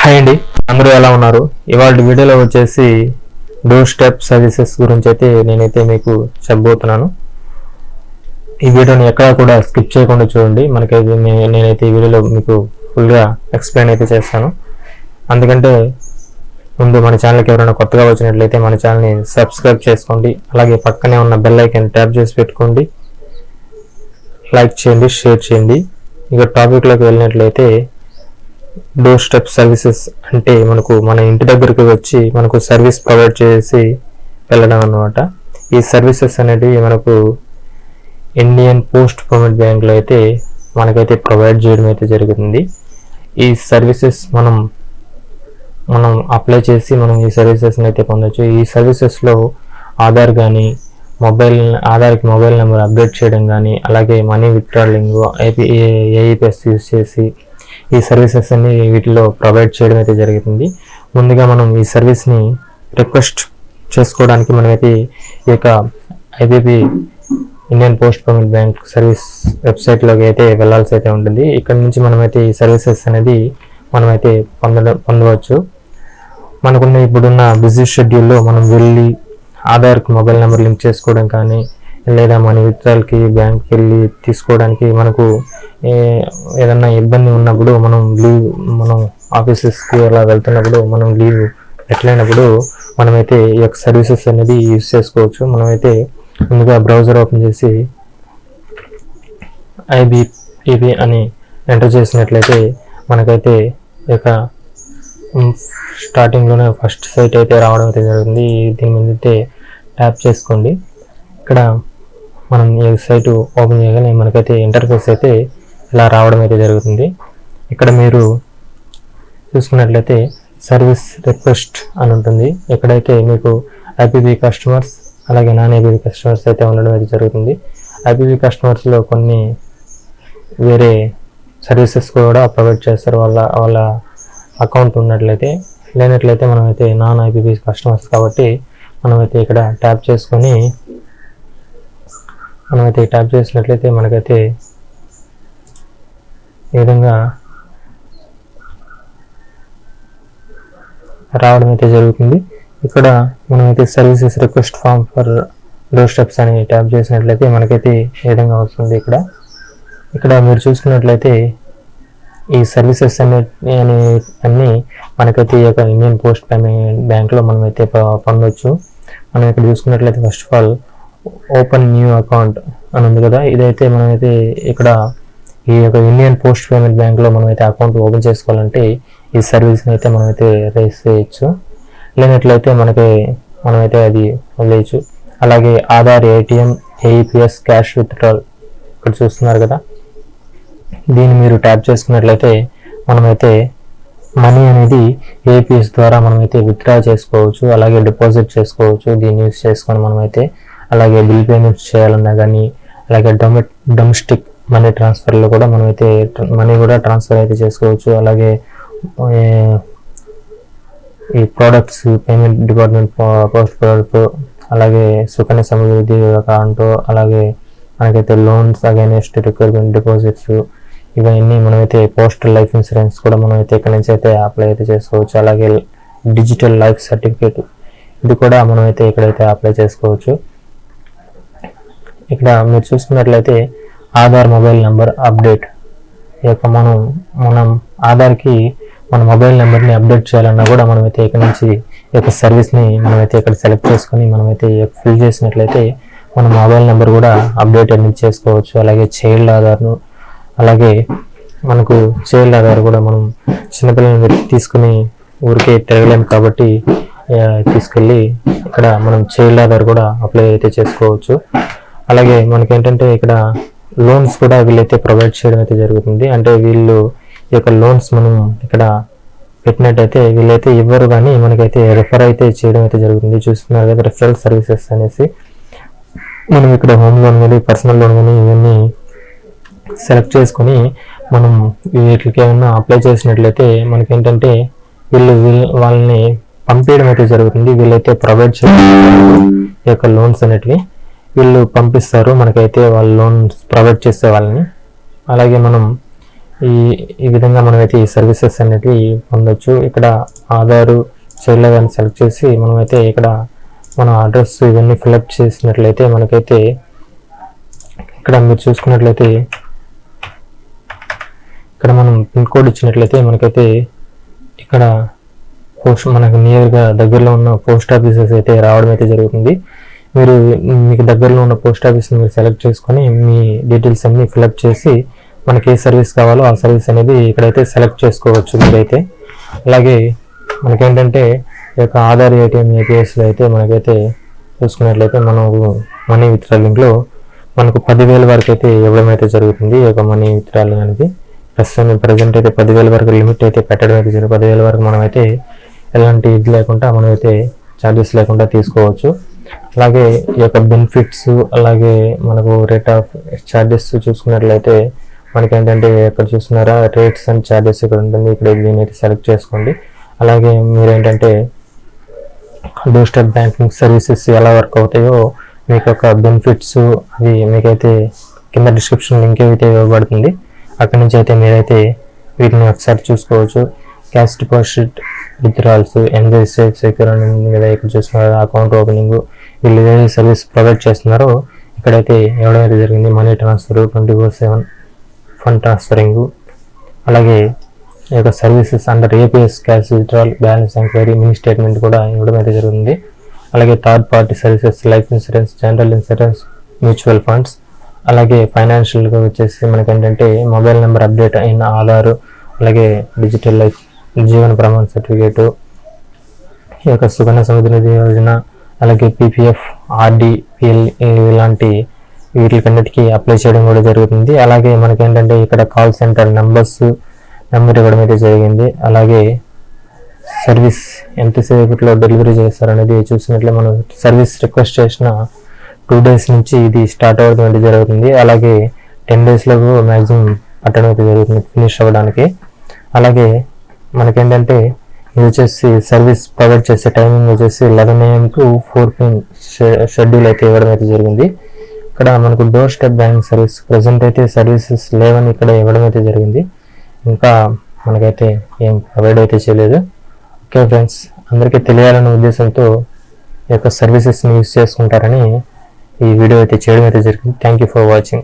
Hi అండి, అందరూ ఎలా ఉన్నారు? ఇవాళ వీడియోలో వచ్చేసి డోర్ స్టెప్ సర్వీసెస్ గురించి అయితే నేనైతే మీకు చెప్పబోతున్నాను. ఈ వీడియోని ఎక్కడా కూడా స్కిప్ చేయకుండా చూడండి. మనకైతే నేనైతే ఈ వీడియోలో మీకు ఫుల్గా ఎక్స్ప్లెయిన్ అయితే చేస్తాను. అందుకంటే ముందు మన ఛానల్కి ఎవరైనా కొత్తగా వచ్చినట్లయితే మన ఛానల్ని సబ్స్క్రైబ్ చేసుకోండి. అలాగే పక్కనే ఉన్న బెల్ ఐకాన్ ట్యాప్ చేసి పెట్టుకోండి. లైక్ చేయండి, షేర్ చేయండి. ఇక టాపిక్లోకి వెళ్ళినట్లయితే డోర్ స్టెప్ సర్వీసెస్ అంటే మన ఇంటి దగ్గరికి వచ్చి మనకు సర్వీస్ ప్రొవైడ్ చేసి వెళ్ళడం అన్నమాట. ఈ సర్వీసెస్ అనేటివి మనకు ఇండియన్ పోస్ట్ పేమెంట్ బ్యాంక్లో అయితే మనకైతే ప్రొవైడ్ చేయడం అయితే జరుగుతుంది. ఈ సర్వీసెస్ మనం అప్లై చేసి మనం ఈ సర్వీసెస్ని అయితే పొందొచ్చు. ఈ సర్వీసెస్లో ఆధార్కి మొబైల్ నెంబర్ అప్డేట్ చేయడం కానీ, అలాగే మనీ విత్డ్రాలింగ్, ఏఈపిఎస్ యూజ్ చేసి ఈ సర్వీసెస్ అన్ని వీటిలో ప్రొవైడ్ చేయడం అయితే జరుగుతుంది. ముందుగా మనం ఈ సర్వీస్ని రిక్వెస్ట్ చేసుకోవడానికి మనమైతే ఈ యొక్క IBP Indian post payment bank service వెబ్సైట్లోకి అయితే వెళ్ళాల్సి అయితే ఉంటుంది. ఇక్కడ నుంచి మనమైతే ఈ సర్వీసెస్ అనేది మనమైతే పొందవచ్చు. మనకున్న ఇప్పుడున్న బిజీ షెడ్యూల్లో మనం వెళ్ళి ఆధార్కి మొబైల్ నెంబర్ లింక్ చేసుకోవడం కానీ, లేదా మనీ విత్డ్రాల్కి బ్యాంక్కి వెళ్ళి తీసుకోవడానికి మనకు ఏదన్నా ఇబ్బంది ఉన్నప్పుడు మనం ఆఫీసెస్కి అలా వెళ్తున్నప్పుడు మనం లీవ్ ఎట్లయినప్పుడు మనమైతే ఈ యొక్క సర్వీసెస్ అనేది యూజ్ చేసుకోవచ్చు. మనమైతే ముందుగా బ్రౌజర్ ఓపెన్ చేసి ఐబీపీ అని ఎంటర్ చేసినట్లయితే మనకైతే ఈ యొక్క స్టార్టింగ్లోనే ఫస్ట్ సైట్ అయితే రావడం అయితే జరుగుతుంది. దీని మీద అయితే ట్యాప్ చేసుకోండి. ఇక్కడ మనం ఈ సైట్ ఓపెన్ చేయగానే మనకైతే ఇంటర్ఫేస్ అయితే ఇలా రావడం అయితే జరుగుతుంది. ఇక్కడ మీరు చూసుకున్నట్లయితే సర్వీస్ రిక్వెస్ట్ అని ఉంటుంది. ఇక్కడైతే మీకు ఐపీబీ కస్టమర్స్ అలాగే నాన్ ఐపీబీ కస్టమర్స్ అయితే ఉండడం అయితే జరుగుతుంది. ఐపీబీ కస్టమర్స్లో కొన్ని వేరే సర్వీసెస్ కూడా ప్రొవైడ్ చేస్తారు వాళ్ళ అకౌంట్ ఉన్నట్లయితే. లేనట్లయితే మనమైతే నాన్ ఐపీబీ కస్టమర్స్ కాబట్టి మనమైతే ఇక్కడ ట్యాప్ చేసినట్లయితే మనకైతే ఈ విధంగా రావడం అయితే జరుగుతుంది. ఇక్కడ మనమైతే services request form for door steps అని ట్యాప్ చేసినట్లయితే మనకైతే ఈ విధంగా వస్తుంది. ఇక్కడ మీరు చూసుకున్నట్లయితే ఈ సర్వీసెస్ అన్నీ మనకైతే ఈ యొక్క ఇండియన్ పోస్ట్ పేమెంట్ బ్యాంక్లో మనమైతే పొందవచ్చు. మనం ఇక్కడ చూసుకున్నట్లయితే first of all open new account అని ఉంది కదా, ఇదైతే మనమైతే ఇక్కడ ఈ యొక్క ఇండియన్ పోస్ట్ పేమెంట్ బ్యాంక్లో మనమైతే అకౌంట్ ఓపెన్ చేసుకోవాలంటే ఈ సర్వీస్ని అయితే మనమైతే రైస్ చేయొచ్చు. లేనట్లయితే మనమైతే అది వదిలేయచ్చు. అలాగే Aadhaar, ATM, AEPS, cash withdrawal ఇక్కడ చూస్తున్నారు కదా, దీన్ని మీరు ట్యాప్ చేసుకున్నట్లయితే మనమైతే మనీ అనేది ఏపీఎస్ ద్వారా మనమైతే విత్డ్రా చేసుకోవచ్చు, అలాగే డిపాజిట్ చేసుకోవచ్చు. దీన్ని యూజ్ చేసుకొని మనమైతే అలాగే బిల్ పేమెంట్స్ చేయాలన్నా కానీ, అలాగే డొమెస్టిక్ మనీ ట్రాన్స్ఫర్లో కూడా మనమైతే మనీ కూడా ట్రాన్స్ఫర్ అయితే చేసుకోవచ్చు. అలాగే ఈ products payment department post product, అలాగే సుకన్య సమృద్ధి అకౌంట్, అలాగే మనకైతే లోన్స్ అగైనెస్ట్ రిక్వైర్మెంట్ డిపాజిట్స్, ఇవన్నీ మనమైతే పోస్టల్ లైఫ్ ఇన్సూరెన్స్ కూడా మనమైతే ఇక్కడ నుంచి అయితే అప్లై అయితే చేసుకోవచ్చు. అలాగే డిజిటల్ లైఫ్ సర్టిఫికేట్ ఇది కూడా మనమైతే ఇక్కడైతే అప్లై చేసుకోవచ్చు. ఇక్కడ మీరు చూసుకున్నట్లయితే ఆధార్ మొబైల్ నెంబర్ అప్డేట్, మనం ఆధార్కి మన మొబైల్ నెంబర్ని అప్డేట్ చేయాలన్నా కూడా మనమైతే ఇక్కడ నుంచి ఈ యొక్క సర్వీస్ని మనమైతే ఇక్కడ సెలెక్ట్ చేసుకొని మనమైతే ఫిల్ చేసినట్లయితే మన మొబైల్ నెంబర్ కూడా అప్డేట్ అనేది చేసుకోవచ్చు. అలాగే చైల్డ్ ఆధార్ను, అలాగే మనకు చైల్డ్ ఆధార్ కూడా మనం చిన్నపిల్లల్ని తీసుకుని ఊరికే తిరగలేము కాబట్టి తీసుకెళ్ళి ఇక్కడ మనం చైల్డ్ ఆధార్ కూడా అప్లై అయితే చేసుకోవచ్చు. అలాగే మనకేంటంటే ఇక్కడ లోన్స్ కూడా వీళ్ళైతే ప్రొవైడ్ చేయడం అయితే జరుగుతుంది. అంటే వీళ్ళు ఈ యొక్క లోన్స్ మనం ఇక్కడ పెట్టినట్టయితే వీళ్ళైతే ఇవ్వరు, కానీ మనకైతే రెఫర్ అయితే చేయడం అయితే జరుగుతుంది. చూస్తున్నారు కదా, రెఫరల్ సర్వీసెస్ అనేసి మనం ఇక్కడ హోమ్ లోన్ కానీ, పర్సనల్ లోన్ కానీ ఇవన్నీ సెలెక్ట్ చేసుకొని మనం వీటికి ఏమన్నా అప్లై చేసినట్లయితే మనకేంటంటే వాళ్ళని పంపించడం అయితే జరుగుతుంది. వీళ్ళైతే ప్రొవైడ్ చేస్తారు ఈ యొక్క లోన్స్ అనేటివి వీళ్ళు పంపిస్తారు మనకైతే, వాళ్ళు లోన్స్ ప్రొవైడ్ చేసే వాళ్ళని. అలాగే మనం ఈ విధంగా మనమైతే ఈ సర్వీసెస్ అనేటివి పొందొచ్చు. ఇక్కడ ఆధారు చైల్డ్ అని సెలెక్ట్ చేసి మనమైతే ఇక్కడ మన అడ్రస్ ఇవన్నీ ఫిల్అప్ చేసినట్లయితే మనకైతే ఇక్కడ మీరు చూసుకున్నట్లయితే ఇక్కడ మనం పిన్ కోడ్ ఇచ్చినట్లయితే మనకైతే ఇక్కడ మనకు నియర్గా దగ్గరలో ఉన్న పోస్ట్ ఆఫీసెస్ అయితే రావడం అయితే జరుగుతుంది. మీరు మీకు దగ్గరలో ఉన్న పోస్ట్ ఆఫీస్ని మీరు సెలెక్ట్ చేసుకొని మీ డీటెయిల్స్ అన్ని ఫిల్అప్ చేసి మనకి ఏ సర్వీస్ కావాలో ఆ సర్వీస్ అనేది ఇక్కడైతే సెలెక్ట్ చేసుకోవచ్చు మీరైతే. అలాగే మనకేంటంటే ఈ యొక్క ఆధార్ ఏటీఎం ఏపీఎస్లో అయితే మనకైతే చూసుకున్నట్లయితే మనం మనీ విత్డ్రాలింగ్లో మనకు 10,000 వరకు అయితే ఇవ్వడం అయితే జరుగుతుంది. ఈ యొక్క మనీ విత్డ్రాలింగ్ అనేది ప్రజెంట్ అయితే 10,000 వరకు లిమిట్ అయితే పెట్టడం అయితే జరుగుతుంది. 10,000 వరకు మనమైతే ఎలాంటి ఇది లేకుండా మనమైతే ఛార్జెస్ లేకుండా తీసుకోవచ్చు. అలాగే ఈ యొక్క బెనిఫిట్స్ అలాగే మనకు రేట్ ఆఫ్ ఛార్జెస్ చూసుకున్నట్లయితే మనకేంటంటే ఇక్కడ చూస్తున్నారా రేట్స్ అండ్ ఛార్జెస్ ఇక్కడ ఉంటుంది. ఇక్కడ దీనైతే సెలెక్ట్ చేసుకోండి. అలాగే మీరేంటంటే డోర్ స్టెప్ బ్యాంకింగ్ సర్వీసెస్ ఎలా వర్క్ అవుతాయో మీకు ఒక బెనిఫిట్స్ అది మీకైతే కింద డిస్క్రిప్షన్ లింక్ అయితే ఇవ్వబడుతుంది. అక్కడి నుంచి అయితే మీరైతే వీటిని ఒకసారి చూసుకోవచ్చు. Cash deposit withdrawals enjoy safe secure అని మీద ఇక్కడ చూస్తున్నారు. అకౌంట్ ఓపెనింగ్ వీళ్ళు ఏ సర్వీస్ ప్రొవైడ్ చేస్తున్నారో ఇక్కడైతే ఇవ్వడం అయితే జరిగింది. మనీ ట్రాన్స్ఫర్ 24/7 ఫండ్ ట్రాన్స్ఫరింగ్ అలాగే ఈ యొక్క services under APS cash withdrawal balance enquiry mini statement కూడా ఇవ్వడం అయితే జరుగుతుంది. అలాగే third party services life insurance general insurance mutual funds అలాగే ఫైనాన్షియల్గా వచ్చేసి మనకి ఏంటంటే మొబైల్ నెంబర్ అప్డేట్ అయిన ఆధార్ అలాగే డిజిటల్ లైఫ్ జీవన ప్రమాణ సర్టిఫికేటు ఈ యొక్క సుకన్య సమృద్ధి యోజన అలాగే పీపీఎఫ్ ఆర్డి పిఎల్ ఇలాంటి వీటికన్నిటికీ అప్లై చేయడం కూడా జరుగుతుంది. అలాగే మనకేంటంటే ఇక్కడ కాల్ సెంటర్ నెంబర్ ఇవ్వడం అయితే జరిగింది. అలాగే సర్వీస్ ఎంతసేపట్లో డెలివరీ చేస్తారనేది చూసినట్లే మనం సర్వీస్ రిక్వెస్ట్ చేసిన 2 days నుంచి ఇది స్టార్ట్ అవ్వడం అయితే జరుగుతుంది. అలాగే 10 daysలో మ్యాక్సిమం అటెండ్ అయితే జరుగుతుంది ఫినిష్ అవ్వడానికి. అలాగే మనకేంటంటే ఇది వచ్చేసి సర్వీస్ ప్రొవైడ్ చేసే టైమింగ్ వచ్చేసి 11 AM to 4 PM షెడ్యూల్ అయితే ఇవ్వడం అయితే జరిగింది. ఇక్కడ మనకు door step banking service present అయితే సర్వీసెస్ లేవని ఇక్కడ ఇవ్వడం అయితే జరిగింది. ఇంకా మనకైతే ఏం ప్రొవైడ్ అయితే చేయలేదు. ఓకే ఫ్రెండ్స్, అందరికీ తెలియాలనే ఉద్దేశంతో ఈ యొక్క సర్వీసెస్ని యూజ్ చేసుకుంటారని ఈ వీడియో అయితే చేయడం అయితే జరిగింది. Thank you for watching.